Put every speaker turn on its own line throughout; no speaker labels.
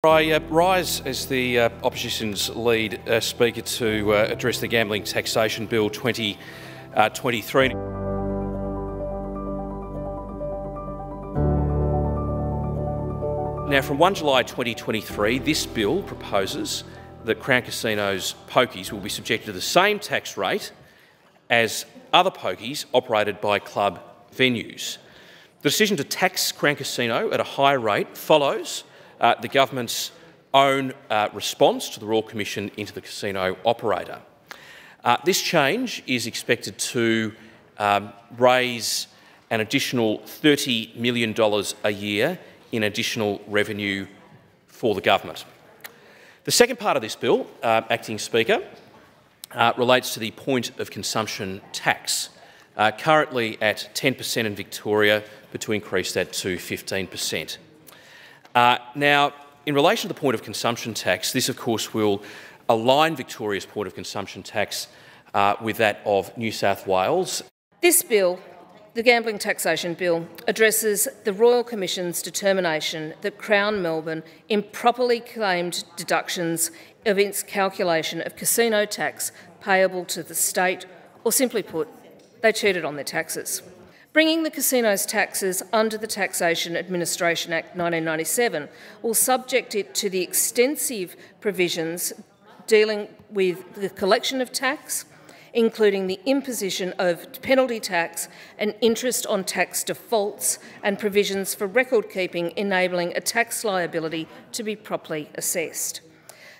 I rise as the opposition's lead speaker to address the Gambling Taxation Bill 2023. Now, from 1 July 2023, this bill proposes that Crown Casino's pokies will be subjected to the same tax rate as other pokies operated by club venues. The decision to tax Crown Casino at a higher rate follows the government's own response to the Royal Commission into the casino operator. This change is expected to raise an additional $30 million a year in additional revenue for the government. The second part of this bill, Acting Speaker, relates to the point of consumption tax, currently at 10% in Victoria, but to increase that to 15%. Now, in relation to the point of consumption tax, this of course will align Victoria's point of consumption tax with that of New South Wales.
This bill, the Gambling Taxation Bill, addresses the Royal Commission's determination that Crown Melbourne improperly claimed deductions of its calculation of casino tax payable to the state, or simply put, they cheated on their taxes. Bringing the casino's taxes under the Taxation Administration Act 1997 will subject it to the extensive provisions dealing with the collection of tax, including the imposition of penalty tax and interest on tax defaults, and provisions for record keeping enabling a tax liability to be properly assessed.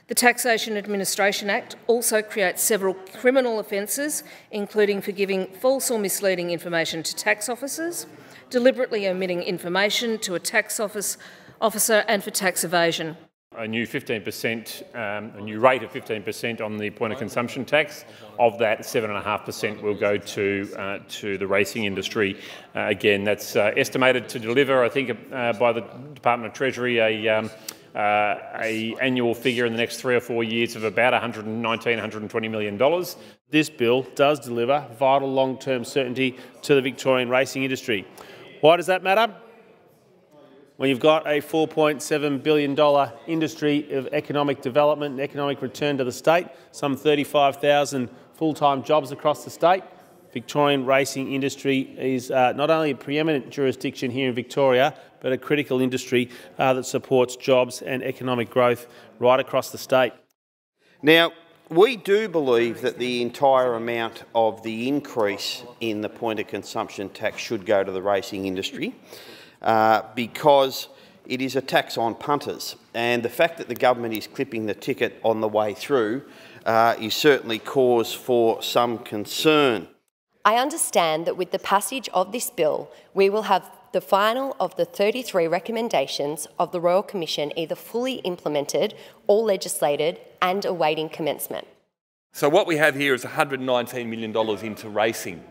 The Taxation Administration Act also creates several criminal offences, including for giving false or misleading information to tax officers, deliberately omitting information to a tax officer, and for tax evasion.
A new 15%, a new rate of 15% on the point of consumption tax. Of that, 7.5% will go to the racing industry. Again, that's estimated to deliver, I think, by the Department of Treasury, a annual figure in the next 3 or 4 years of about $119, $120 million.
This bill does deliver vital long-term certainty to the Victorian racing industry. Why does that matter? When you've got a $4.7 billion industry of economic development and economic return to the state, some 35,000 full-time jobs across the state, Victorian racing industry is not only a preeminent jurisdiction here in Victoria, but a critical industry that supports jobs and economic growth right across the state.
Now, we do believe that the entire amount of the increase in the point of consumption tax should go to the racing industry because it is a tax on punters, and the fact that the government is clipping the ticket on the way through is certainly cause for some concern.
I understand that with the passage of this bill, we will have the final of the 33 recommendations of the Royal Commission either fully implemented or legislated and awaiting commencement.
So what we have here is $119 million into racing.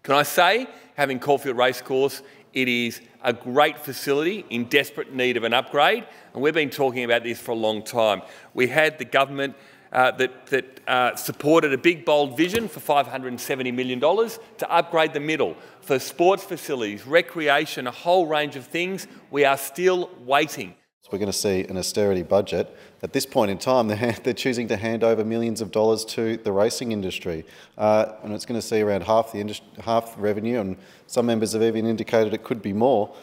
Can I say, having Caulfield Racecourse, it is a great facility in desperate need of an upgrade, and we've been talking about this for a long time. We had the government that supported a big, bold vision for $570 million to upgrade the middle for sports facilities, recreation, a whole range of things. We are still waiting.
So we're going to see an austerity budget. At this point in time, they're choosing to hand over millions of dollars to the racing industry, and it's going to see around half the revenue, and some members have even indicated it could be more,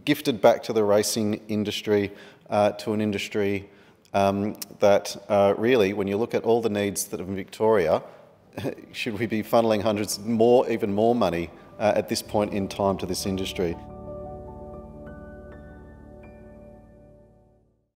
gifted back to the racing industry, to an industry that really, when you look at all the needs that are in Victoria, should we be funneling even more money at this point in time to this industry?